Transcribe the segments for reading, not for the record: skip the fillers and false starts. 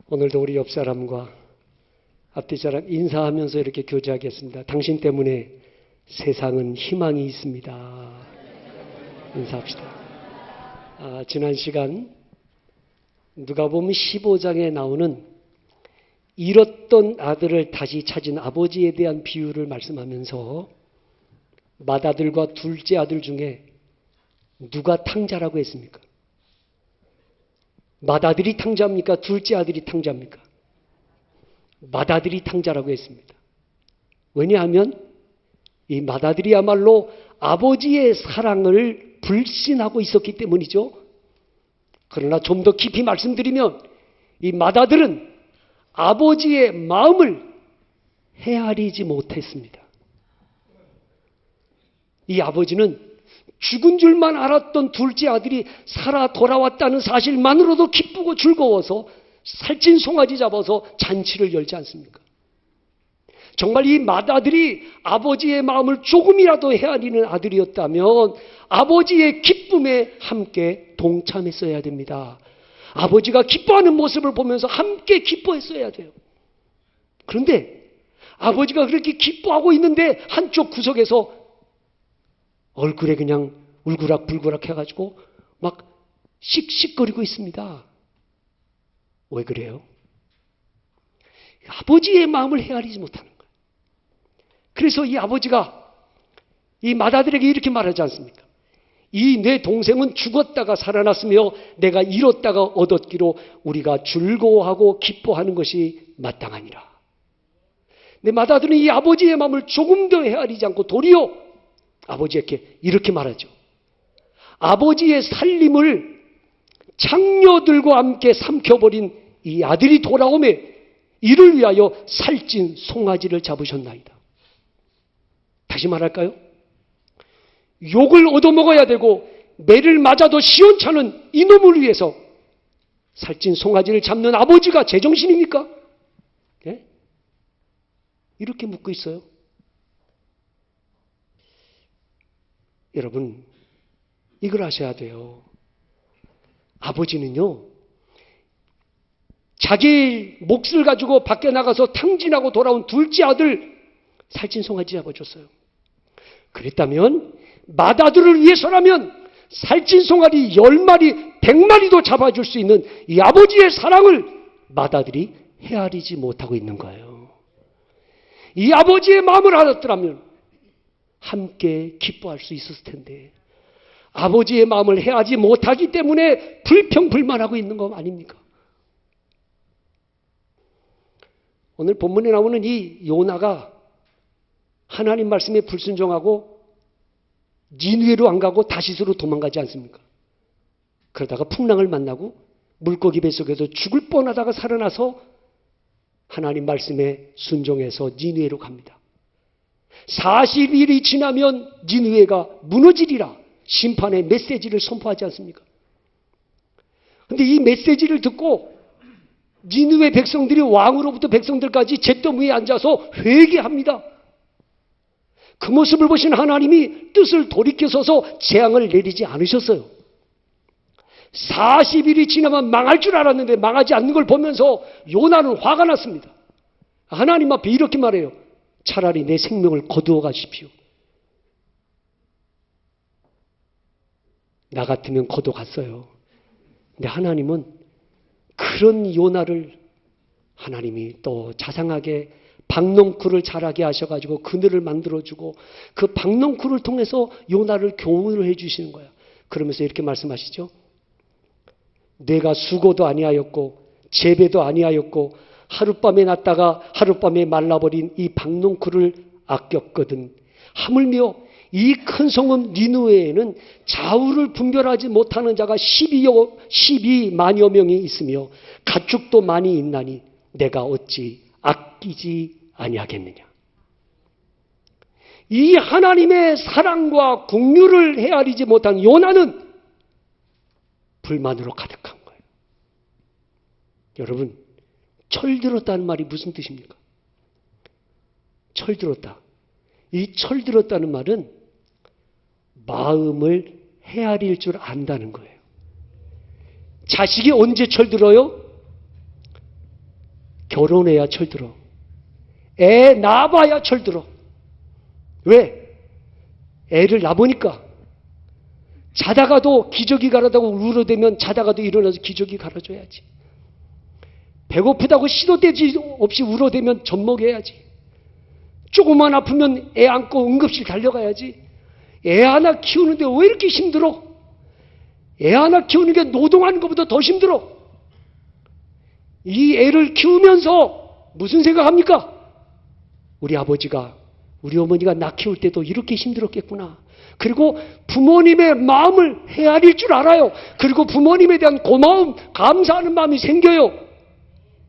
오늘도 우리 옆 사람과 앞뒤 사람 인사하면서 이렇게 교제하겠습니다. 당신 때문에 세상은 희망이 있습니다. 인사합시다. 지난 시간 누가복음 15장에 나오는 잃었던 아들을 다시 찾은 아버지에 대한 비유를 말씀하면서 맏아들과 둘째 아들 중에 누가 탕자라고 했습니까? 맏아들이 탕자입니까? 둘째 아들이 탕자입니까? 맏아들이 탕자라고 했습니다. 왜냐하면 이 맏아들이야말로 아버지의 사랑을 불신하고 있었기 때문이죠. 그러나 좀 더 깊이 말씀드리면 이 맏아들은 아버지의 마음을 헤아리지 못했습니다. 이 아버지는 죽은 줄만 알았던 둘째 아들이 살아 돌아왔다는 사실만으로도 기쁘고 즐거워서 살찐 송아지 잡아서 잔치를 열지 않습니까? 정말 이 맏아들이 아버지의 마음을 조금이라도 헤아리는 아들이었다면 아버지의 기쁨에 함께 동참했어야 됩니다. 아버지가 기뻐하는 모습을 보면서 함께 기뻐했어야 돼요. 그런데 아버지가 그렇게 기뻐하고 있는데 한쪽 구석에서 얼굴에 그냥 울그락불그락 해가지고 막 씩씩거리고 있습니다. 왜 그래요? 아버지의 마음을 헤아리지 못하는 거예요. 그래서 이 아버지가 이 맏아들에게 이렇게 말하지 않습니까? 이 내 동생은 죽었다가 살아났으며 내가 잃었다가 얻었기로 우리가 즐거워하고 기뻐하는 것이 마땅하니라. 내 맏아들은 이 아버지의 마음을 조금 더 헤아리지 않고 도리어 아버지에게 이렇게 말하죠. 아버지의 살림을 장녀들과 함께 삼켜버린 이 아들이 돌아오매 이를 위하여 살찐 송아지를 잡으셨나이다. 다시 말할까요? 욕을 얻어먹어야 되고 매를 맞아도 시원찮은 이놈을 위해서 살찐 송아지를 잡는 아버지가 제정신입니까? 네? 이렇게 묻고 있어요. 여러분, 이걸 아셔야 돼요. 아버지는요, 자기 몫을 가지고 밖에 나가서 탕진하고 돌아온 둘째 아들 살찐 송아지 잡아줬어요. 그랬다면 맏아들을 위해서라면 살찐 송아지 10마리, 100마리도 잡아줄 수 있는 이 아버지의 사랑을 맏아들이 헤아리지 못하고 있는 거예요. 이 아버지의 마음을 알았더라면 함께 기뻐할 수 있었을 텐데 아버지의 마음을 헤아리지 못하기 때문에 불평불만하고 있는 거 아닙니까? 오늘 본문에 나오는 이 요나가 하나님 말씀에 불순종하고 니느웨로 안 가고 다시스로 도망가지 않습니까? 그러다가 풍랑을 만나고 물고기 뱃속에서 죽을 뻔하다가 살아나서 하나님 말씀에 순종해서 니느웨로 갑니다. 40일이 지나면 니느웨가 무너지리라 심판의 메시지를 선포하지 않습니까? 그런데 이 메시지를 듣고 니느웨 백성들이 왕으로부터 백성들까지 잿더미 위에 앉아서 회개합니다. 그 모습을 보신 하나님이 뜻을 돌이켜서서 재앙을 내리지 않으셨어요. 40일이 지나면 망할 줄 알았는데 망하지 않는 걸 보면서 요나는 화가 났습니다. 하나님 앞에 이렇게 말해요. 차라리 내 생명을 거두어 가십시오. 나 같으면 거둬 갔어요. 근데 하나님은 그런 요나를 하나님이 또 자상하게 박농쿨을 자라게 하셔가지고 그늘을 만들어주고 그 박농쿨을 통해서 요나를 교훈을 해주시는 거야. 그러면서 이렇게 말씀하시죠. 내가 수고도 아니하였고 재배도 아니하였고 하룻밤에 났다가 하룻밤에 말라버린 이 박농쿨을 아꼈거든. 하물며 이 큰 성읍 니느웨에는 좌우를 분별하지 못하는 자가 12만여 명이 있으며 가축도 많이 있나니 내가 어찌 아끼지 아니하겠느냐. 이 하나님의 사랑과 긍휼을 헤아리지 못한 요나는 불만으로 가득한 거예요. 여러분, 철들었다는 말이 무슨 뜻입니까? 철들었다. 이 철들었다는 말은 마음을 헤아릴 줄 안다는 거예요. 자식이 언제 철들어요? 결혼해야 철들어. 애 낳아봐야 철들어. 왜? 애를 낳아보니까 자다가도 기저귀 갈아다고 울어대면 자다가도 일어나서 기저귀 갈아줘야지. 배고프다고 시도 때지 없이 울어대면 젖 먹여야지. 조금만 아프면 애 안고 응급실 달려가야지. 애 하나 키우는데 왜 이렇게 힘들어? 애 하나 키우는 게 노동하는 것보다 더 힘들어. 이 애를 키우면서 무슨 생각합니까? 우리 아버지가, 우리 어머니가 나 키울 때도 이렇게 힘들었겠구나. 그리고 부모님의 마음을 헤아릴 줄 알아요. 그리고 부모님에 대한 고마움, 감사하는 마음이 생겨요.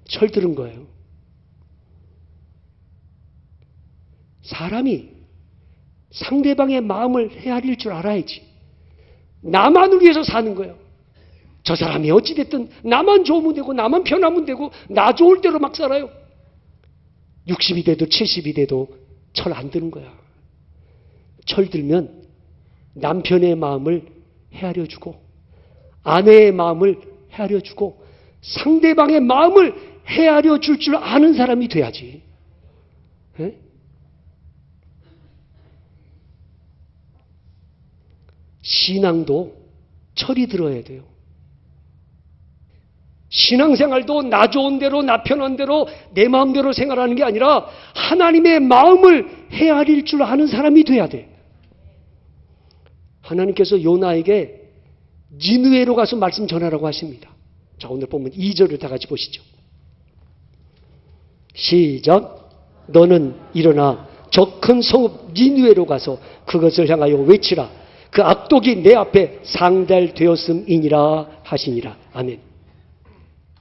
철드는 거예요. 사람이 상대방의 마음을 헤아릴 줄 알아야지. 나만을 위해서 사는 거예요. 저 사람이 어찌됐든 나만 좋으면 되고 나만 편하면 되고 나 좋을 대로 막 살아요. 60이 돼도 70이 돼도 철 안 드는 거야. 철 들면 남편의 마음을 헤아려주고 아내의 마음을 헤아려주고 상대방의 마음을 헤아려줄 줄 아는 사람이 돼야지. 에? 신앙도 철이 들어야 돼요. 신앙생활도 나 좋은 대로 나 편한 대로 내 마음대로 생활하는 게 아니라 하나님의 마음을 헤아릴 줄 아는 사람이 돼야 돼. 하나님께서 요나에게 니느웨로 가서 말씀 전하라고 하십니다. 자, 오늘 보면 2절을 다 같이 보시죠. 시작. 너는 일어나 저 큰 성읍 니느웨로 가서 그것을 향하여 외치라. 그 악독이 내 앞에 상달되었음이니라 하시니라. 아멘.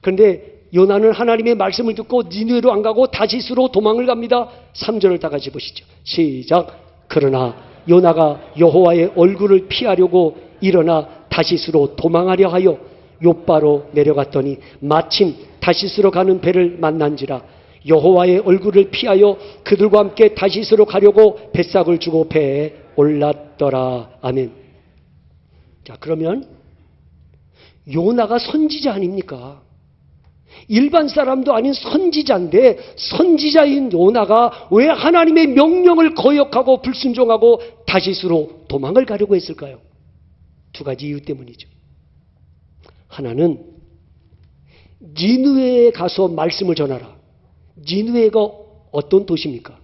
그런데 요나는 하나님의 말씀을 듣고 니느웨로 안 가고 다시스로 도망을 갑니다. 3절을 다 같이 보시죠. 시작. 그러나 요나가 여호와의 얼굴을 피하려고 일어나 다시스로 도망하려 하여 욥바로 내려갔더니 마침 다시스로 가는 배를 만난지라. 여호와의 얼굴을 피하여 그들과 함께 다시스로 가려고 뱃삭을 주고 배에 올랐더라. 아멘. 자, 그러면 요나가 선지자 아닙니까? 일반 사람도 아닌 선지자인데 선지자인 요나가 왜 하나님의 명령을 거역하고 불순종하고 다시스로 도망을 가려고 했을까요? 두 가지 이유 때문이죠. 하나는 니느웨에 가서 말씀을 전하라. 니느웨가 어떤 도시입니까?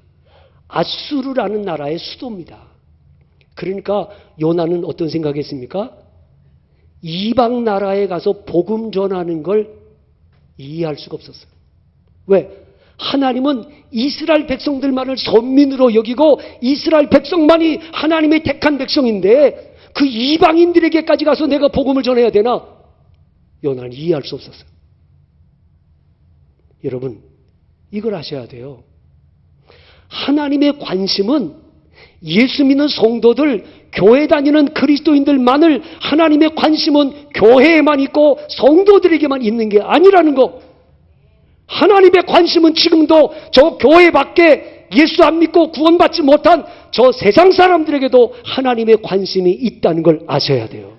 아수르라는 나라의 수도입니다. 그러니까 요나는 어떤 생각했습니까? 이방 나라에 가서 복음 전하는 걸 이해할 수가 없었어요. 왜? 하나님은 이스라엘 백성들만을 선민으로 여기고 이스라엘 백성만이 하나님의 택한 백성인데 그 이방인들에게까지 가서 내가 복음을 전해야 되나? 요나는 이해할 수 없었어요. 여러분, 이걸 아셔야 돼요. 하나님의 관심은 예수 믿는 성도들, 교회 다니는 그리스도인들만을 하나님의 관심은 교회에만 있고 성도들에게만 있는 게 아니라는 거. 하나님의 관심은 지금도 저 교회 밖에 예수 안 믿고 구원받지 못한 저 세상 사람들에게도 하나님의 관심이 있다는 걸 아셔야 돼요.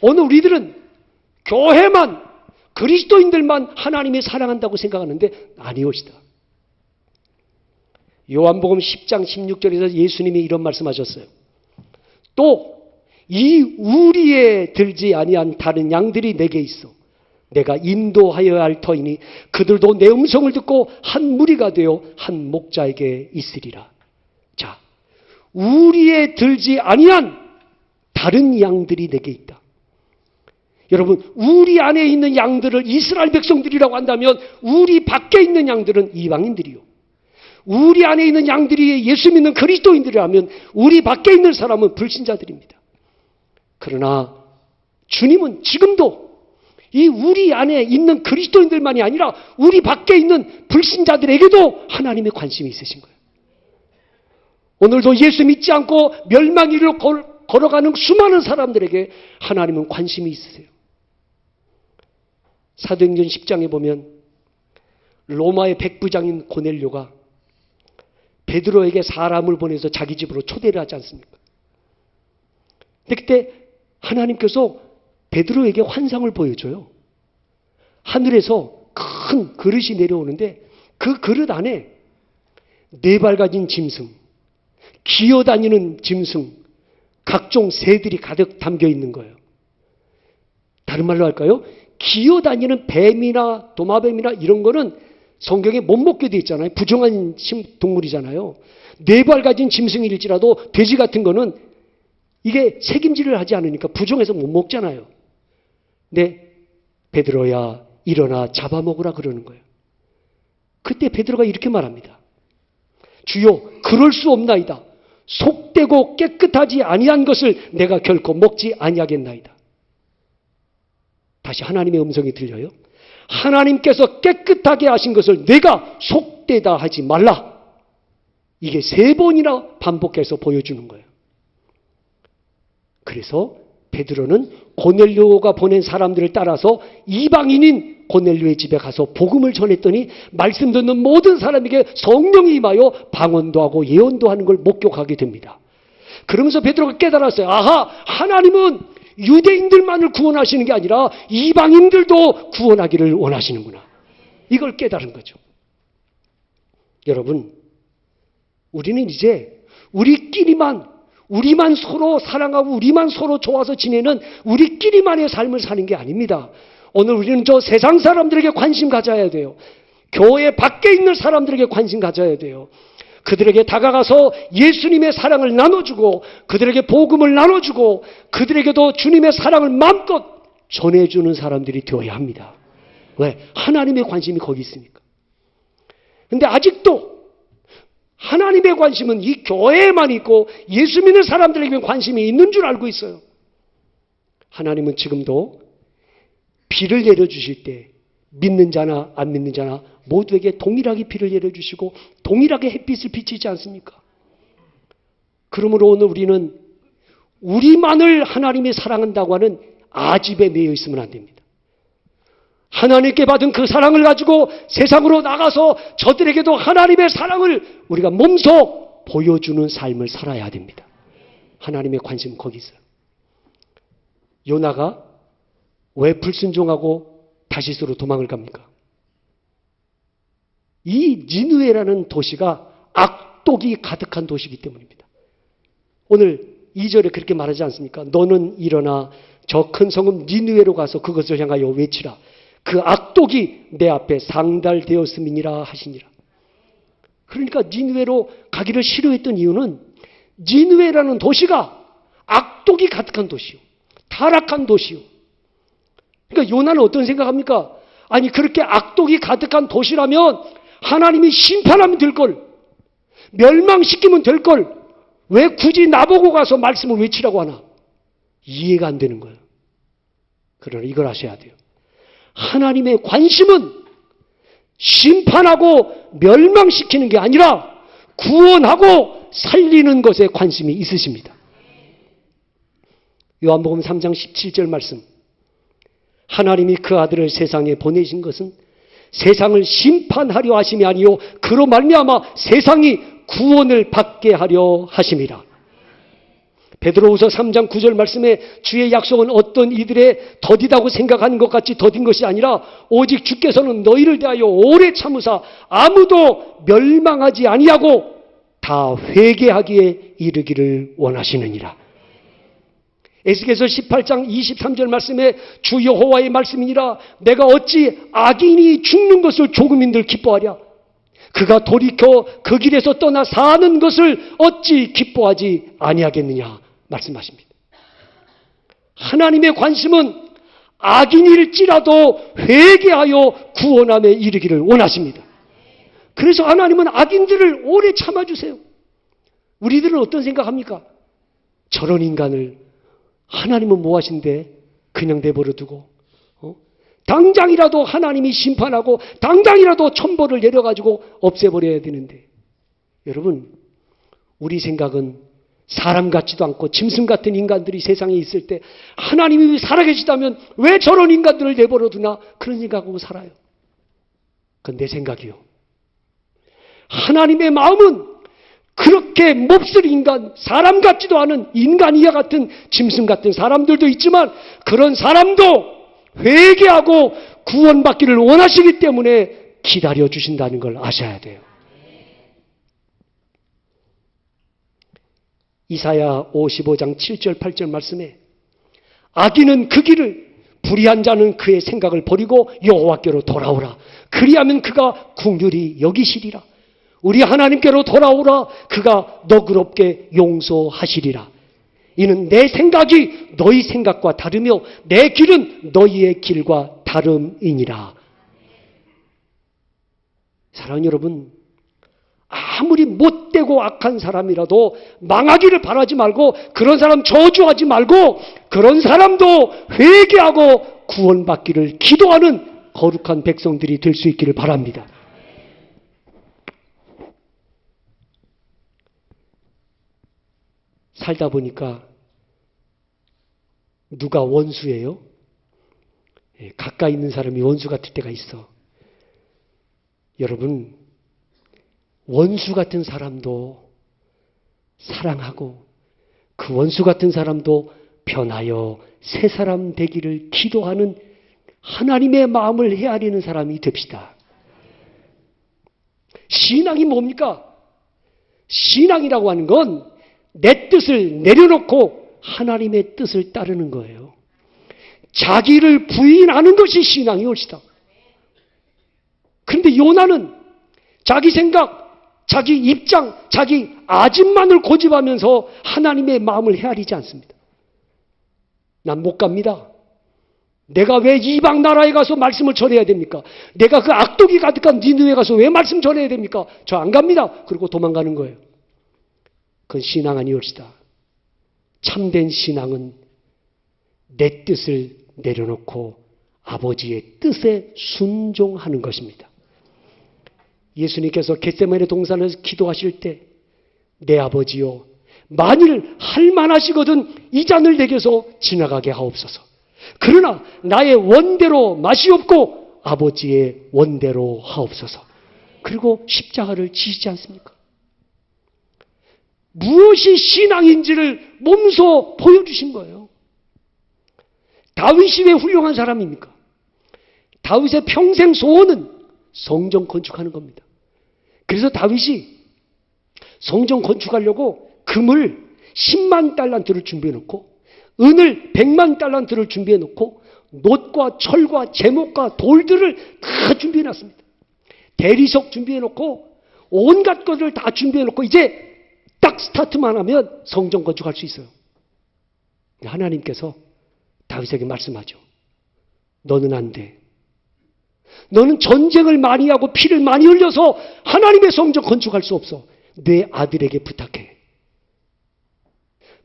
오늘 우리들은 교회만, 그리스도인들만 하나님이 사랑한다고 생각하는데 아니오시다. 요한복음 10장 16절에서 예수님이 이런 말씀하셨어요. 또 이 우리에 들지 아니한 다른 양들이 내게 있어. 내가 인도하여야 할 터이니 그들도 내 음성을 듣고 한 무리가 되어 한 목자에게 있으리라. 자, 우리에 들지 아니한 다른 양들이 내게 있다. 여러분, 우리 안에 있는 양들을 이스라엘 백성들이라고 한다면 우리 밖에 있는 양들은 이방인들이요. 우리 안에 있는 양들이 예수 믿는 그리스도인들이라면 우리 밖에 있는 사람은 불신자들입니다. 그러나 주님은 지금도 이 우리 안에 있는 그리스도인들만이 아니라 우리 밖에 있는 불신자들에게도 하나님의 관심이 있으신 거예요. 오늘도 예수 믿지 않고 멸망이로 걸어가는 수많은 사람들에게 하나님은 관심이 있으세요. 사도행전 10장에 보면 로마의 백부장인 고넬료가 베드로에게 사람을 보내서 자기 집으로 초대를 하지 않습니까? 근데 그때 하나님께서 베드로에게 환상을 보여줘요. 하늘에서 큰 그릇이 내려오는데 그 그릇 안에 4발 가진 짐승, 기어다니는 짐승, 각종 새들이 가득 담겨 있는 거예요. 다른 말로 할까요? 기어다니는 뱀이나 도마뱀이나 이런 거는 성경에 못 먹게 돼 있잖아요. 부정한 동물이잖아요. 4발 가진 짐승일지라도 돼지 같은 거는 이게 책임질을 하지 않으니까 부정해서 못 먹잖아요. 근데 베드로야 일어나 잡아먹으라 그러는 거예요. 그때 베드로가 이렇게 말합니다. 주여 그럴 수 없나이다. 속되고 깨끗하지 아니한 것을 내가 결코 먹지 아니하겠나이다. 다시 하나님의 음성이 들려요. 하나님께서 깨끗하게 하신 것을 내가 속되다 하지 말라. 이게 3번이나 반복해서 보여주는 거예요. 그래서 베드로는 고넬료가 보낸 사람들을 따라서 이방인인 고넬료의 집에 가서 복음을 전했더니 말씀 듣는 모든 사람에게 성령이 임하여 방언도 하고 예언도 하는 걸 목격하게 됩니다. 그러면서 베드로가 깨달았어요. 아하, 하나님은 유대인들만을 구원하시는 게 아니라 이방인들도 구원하기를 원하시는구나. 이걸 깨달은 거죠. 여러분, 우리는 이제 우리만 서로 사랑하고 우리만 서로 좋아서 지내는 우리끼리만의 삶을 사는 게 아닙니다. 오늘 우리는 저 세상 사람들에게 관심 가져야 돼요. 교회 밖에 있는 사람들에게 관심 가져야 돼요. 그들에게 다가가서 예수님의 사랑을 나눠주고 그들에게 복음을 나눠주고 그들에게도 주님의 사랑을 마음껏 전해주는 사람들이 되어야 합니다. 왜? 하나님의 관심이 거기 있으니까. 근데 아직도 하나님의 관심은 이 교회에만 있고 예수 믿는 사람들에게 관심이 있는 줄 알고 있어요. 하나님은 지금도 비를 내려주실 때 믿는 자나 안 믿는 자나 모두에게 동일하게 비를 내려주시고 동일하게 햇빛을 비치지 않습니까? 그러므로 오늘 우리는 우리만을 하나님이 사랑한다고 하는 아집에 매여 있으면 안 됩니다. 하나님께 받은 그 사랑을 가지고 세상으로 나가서 저들에게도 하나님의 사랑을 우리가 몸소 보여주는 삶을 살아야 됩니다. 하나님의 관심은 거기 있어요. 요나가 왜 불순종하고 다시스로 도망을 갑니까? 이 니느웨라는 도시가 악독이 가득한 도시이기 때문입니다. 오늘 2절에 그렇게 말하지 않습니까? 너는 일어나 저 큰 성읍 니느웨로 가서 그것을 향하여 외치라. 그 악독이 내 앞에 상달되었음이니라 하시니라. 그러니까 니느웨로 가기를 싫어했던 이유는 니느웨라는 도시가 악독이 가득한 도시요. 타락한 도시요. 그러니까 요나는 어떤 생각합니까? 아니 그렇게 악독이 가득한 도시라면 하나님이 심판하면 될걸. 멸망시키면 될걸. 왜 굳이 나보고 가서 말씀을 외치라고 하나? 이해가 안 되는 거예요. 그러나 이걸 아셔야 돼요. 하나님의 관심은 심판하고 멸망시키는 게 아니라 구원하고 살리는 것에 관심이 있으십니다. 요한복음 3장 17절 말씀. 하나님이 그 아들을 세상에 보내신 것은 세상을 심판하려 하심이 아니요 그로 말미암아 세상이 구원을 받게 하려 하심이라. 베드로후서 3장 9절 말씀에 주의 약속은 어떤 이들의 더디다고 생각하는 것 같이 더딘 것이 아니라 오직 주께서는 너희를 대하여 오래 참으사 아무도 멸망하지 아니하고 다 회개하기에 이르기를 원하시느니라. 에스겔서 18장 23절 말씀에 주 여호와의 말씀이니라. 내가 어찌 악인이 죽는 것을 조금인들 기뻐하랴. 그가 돌이켜 그 길에서 떠나 사는 것을 어찌 기뻐하지 아니하겠느냐 말씀하십니다. 하나님의 관심은 악인일지라도 회개하여 구원함에 이르기를 원하십니다. 그래서 하나님은 악인들을 오래 참아주세요. 우리들은 어떤 생각합니까? 저런 인간을 하나님은 뭐 하신대? 그냥 내버려 두고 당장이라도 하나님이 심판하고 당장이라도 천벌을 내려가지고 없애버려야 되는데, 여러분 우리 생각은 사람 같지도 않고 짐승 같은 인간들이 세상에 있을 때 하나님이 살아계시다면 왜 저런 인간들을 내버려 두나 그런 생각하고 살아요. 그건 내 생각이요. 하나님의 마음은 그렇게 몹쓸 인간, 사람 같지도 않은 인간이와 같은 짐승 같은 사람들도 있지만 그런 사람도 회개하고 구원받기를 원하시기 때문에 기다려 주신다는 걸 아셔야 돼요. 이사야 55장 7절 8절 말씀에 악인은 그 길을, 불의한 자는 그의 생각을 버리고 여호와께로 돌아오라. 그리하면 그가 긍휼히 여기시리라. 우리 하나님께로 돌아오라. 그가 너그럽게 용서하시리라. 이는 내 생각이 너희 생각과 다르며 내 길은 너희의 길과 다름이니라. 사랑하는 여러분, 아무리 못되고 악한 사람이라도 망하기를 바라지 말고, 그런 사람 저주하지 말고, 그런 사람도 회개하고 구원받기를 기도하는 거룩한 백성들이 될 수 있기를 바랍니다. 살다 보니까 누가 원수예요? 가까이 있는 사람이 원수 같을 때가 있어. 여러분, 원수 같은 사람도 사랑하고 그 원수 같은 사람도 변하여 새 사람 되기를 기도하는 하나님의 마음을 헤아리는 사람이 됩시다. 신앙이 뭡니까? 신앙이라고 하는 건 내 뜻을 내려놓고 하나님의 뜻을 따르는 거예요. 자기를 부인하는 것이 신앙이 옳시다. 그런데 요나는 자기 생각, 자기 입장, 자기 아집만을 고집하면서 하나님의 마음을 헤아리지 않습니다. 난 못 갑니다. 내가 왜 이방 나라에 가서 말씀을 전해야 됩니까? 내가 그 악독이 가득한 니느웨에 가서 왜 말씀 전해야 됩니까? 저 안 갑니다. 그리고 도망가는 거예요. 그건 신앙 아니올시다. 참된 신앙은 내 뜻을 내려놓고 아버지의 뜻에 순종하는 것입니다. 예수님께서 겟세마네 동산에서 기도하실 때 내 아버지요, 만일 할만하시거든 이 잔을 내게서 지나가게 하옵소서. 그러나 나의 원대로 마시옵고 아버지의 원대로 하옵소서. 그리고 십자가를 지시지 않습니까? 무엇이 신앙인지를 몸소 보여주신 거예요. 다윗이 왜 훌륭한 사람입니까? 다윗의 평생 소원은 성전 건축하는 겁니다. 그래서 다윗이 성전 건축하려고 금을 10만 달란트를 준비해놓고 은을 100만 달란트를 준비해놓고 놋과 철과 제목과 돌들을 다 준비해놨습니다. 대리석 준비해놓고 온갖 것을 다 준비해놓고 이제 딱 스타트만 하면 성전 건축할 수 있어요. 하나님께서 다윗에게 말씀하죠. 너는 안 돼. 너는 전쟁을 많이 하고 피를 많이 흘려서 하나님의 성전 건축할 수 없어. 내 아들에게 부탁해.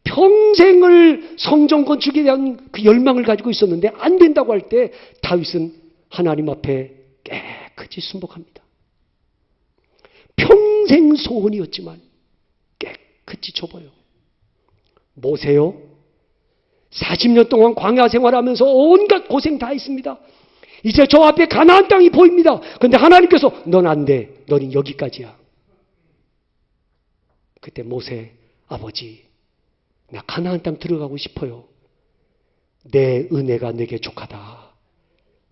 평생을 성전 건축에 대한 그 열망을 가지고 있었는데 안 된다고 할 때 다윗은 하나님 앞에 깨끗이 순복합니다. 평생 소원이었지만 깨끗이 접어요. 모세요? 40년 동안 광야 생활하면서 온갖 고생 다 했습니다. 이제 저 앞에 가나안 땅이 보입니다. 그런데 하나님께서 넌 안 돼. 너는 여기까지야. 그때 모세, 아버지, 나 가나안 땅 들어가고 싶어요. 내 은혜가 내게 족하다.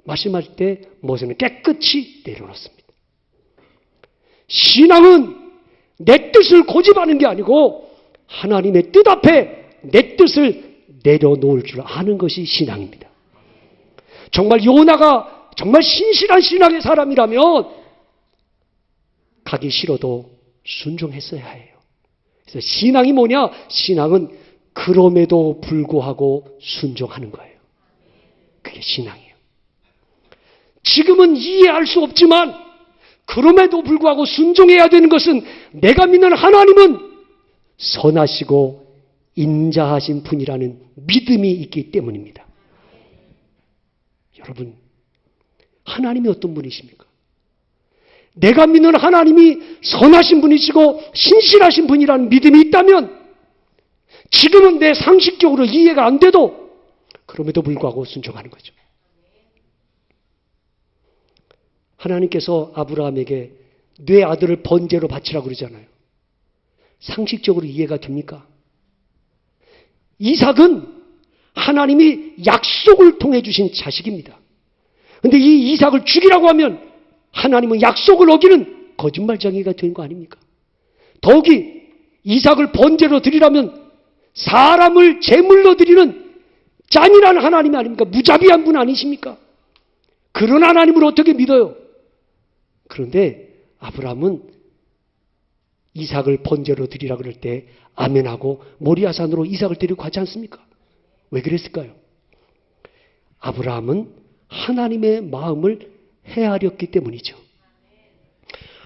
말씀할 때 모세는 깨끗이 내려놓습니다. 신앙은 내 뜻을 고집하는 게 아니고 하나님의 뜻 앞에 내 뜻을 내려놓을 줄 아는 것이 신앙입니다. 정말 요나가 정말 신실한 신앙의 사람이라면 가기 싫어도 순종했어야 해요. 그래서 신앙이 뭐냐? 신앙은 그럼에도 불구하고 순종하는 거예요. 그게 신앙이에요. 지금은 이해할 수 없지만 그럼에도 불구하고 순종해야 되는 것은 내가 믿는 하나님은 선하시고 인자하신 분이라는 믿음이 있기 때문입니다. 여러분, 하나님이 어떤 분이십니까? 내가 믿는 하나님이 선하신 분이시고 신실하신 분이라는 믿음이 있다면 지금은 내 상식적으로 이해가 안 돼도 그럼에도 불구하고 순종하는 거죠. 하나님께서 아브라함에게 내 아들을 번제로 바치라고 그러잖아요. 상식적으로 이해가 됩니까? 이삭은 하나님이 약속을 통해 주신 자식입니다. 근데 이 이삭을 죽이라고 하면 하나님은 약속을 어기는 거짓말쟁이가 된 거 아닙니까? 더욱이 이삭을 번제로 드리라면 사람을 제물로 드리는 잔인한 하나님 아닙니까? 무자비한 분 아니십니까? 그런 하나님을 어떻게 믿어요? 그런데 아브라함은 이삭을 번제로 드리라 그럴 때 아멘하고 모리아산으로 이삭을 데리고 가지 않습니까? 왜 그랬을까요? 아브라함은 하나님의 마음을 헤아렸기 때문이죠.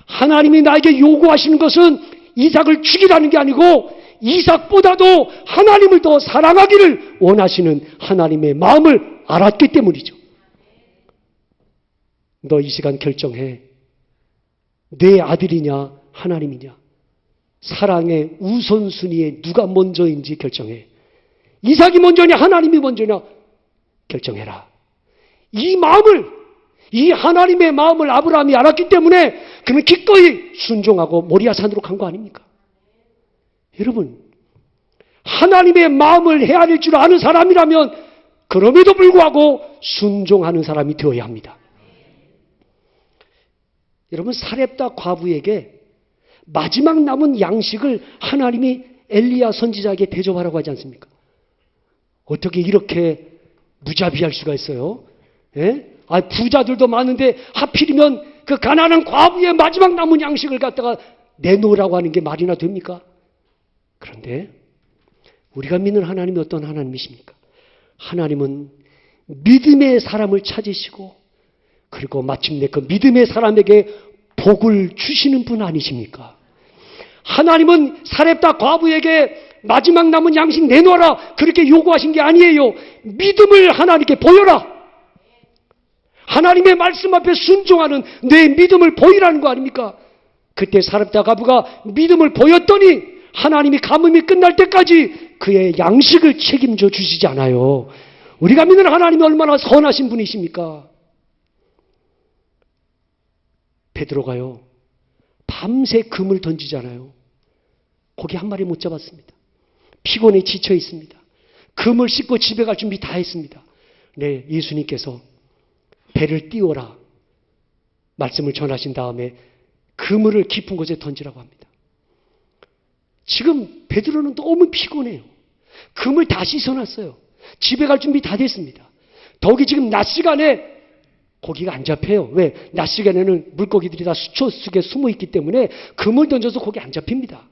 하나님이 나에게 요구하시는 것은 이삭을 죽이라는 게 아니고 이삭보다도 하나님을 더 사랑하기를 원하시는 하나님의 마음을 알았기 때문이죠. 너 이 시간 결정해. 내 아들이냐 하나님이냐. 사랑의 우선순위에 누가 먼저인지 결정해. 이삭이 먼저냐 하나님이 먼저냐 결정해라. 이 마음을, 이 하나님의 마음을 아브라함이 알았기 때문에 그는 기꺼이 순종하고 모리아산으로 간 거 아닙니까? 여러분, 하나님의 마음을 헤아릴 줄 아는 사람이라면 그럼에도 불구하고 순종하는 사람이 되어야 합니다. 여러분, 사렙다 과부에게 마지막 남은 양식을 하나님이 엘리야 선지자에게 대접하라고 하지 않습니까? 어떻게 이렇게 무자비할 수가 있어요? 예? 부자들도 많은데 하필이면 그 가난한 과부의 마지막 남은 양식을 갖다가 내놓으라고 하는 게 말이나 됩니까? 그런데 우리가 믿는 하나님이 어떤 하나님이십니까? 하나님은 믿음의 사람을 찾으시고 그리고 마침내 그 믿음의 사람에게 복을 주시는 분 아니십니까? 하나님은 사렙다 과부에게 마지막 남은 양식 내놓아라 그렇게 요구하신 게 아니에요. 믿음을 하나님께 보여라. 하나님의 말씀 앞에 순종하는 내 믿음을 보이라는 거 아닙니까? 그때 사렙다 과부가 믿음을 보였더니 하나님이 가뭄이 끝날 때까지 그의 양식을 책임져 주시지 않아요. 우리가 믿는 하나님이 얼마나 선하신 분이십니까? 베드로가요, 밤새 금을 던지잖아요. 고기 한 마리 못 잡았습니다. 피곤해 지쳐 있습니다. 금을 씻고 집에 갈 준비 다 했습니다. 네, 예수님께서 배를 띄워라 말씀을 전하신 다음에 그물을 깊은 곳에 던지라고 합니다. 지금 베드로는 너무 피곤해요. 금을 다 씻어놨어요. 집에 갈 준비 다 됐습니다. 더욱이 지금 낮 시간에 고기가 안 잡혀요. 왜? 낮 시간에는 물고기들이 다 수초 속에 숨어 있기 때문에 금을 던져서 고기 안 잡힙니다.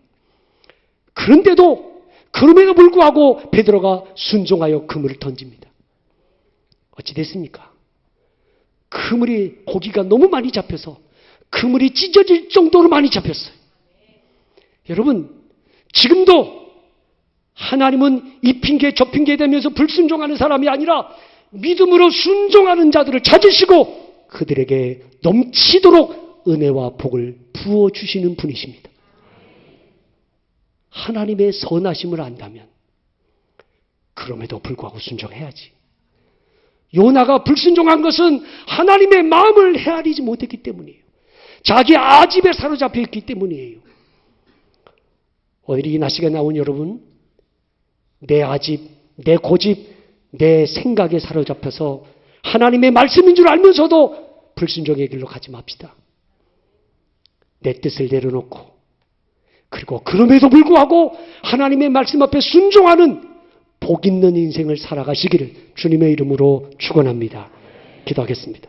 그런데도 그럼에도 불구하고 베드로가 순종하여 그물을 던집니다. 어찌 됐습니까? 그물이 고기가 너무 많이 잡혀서 그물이 찢어질 정도로 많이 잡혔어요. 여러분, 지금도 하나님은 이 핑계 저 핑계 대면서 불순종하는 사람이 아니라 믿음으로 순종하는 자들을 찾으시고 그들에게 넘치도록 은혜와 복을 부어주시는 분이십니다. 하나님의 선하심을 안다면 그럼에도 불구하고 순종해야지. 요나가 불순종한 것은 하나님의 마음을 헤아리지 못했기 때문이에요. 자기 아집에 사로잡혀 있기 때문이에요. 오늘 이 날씨가 나온 여러분, 내 아집, 내 고집, 내 생각에 사로잡혀서 하나님의 말씀인 줄 알면서도 불순종의 길로 가지 맙시다. 내 뜻을 내려놓고 그리고 그럼에도 불구하고 하나님의 말씀 앞에 순종하는 복 있는 인생을 살아가시기를 주님의 이름으로 축원합니다. 기도하겠습니다.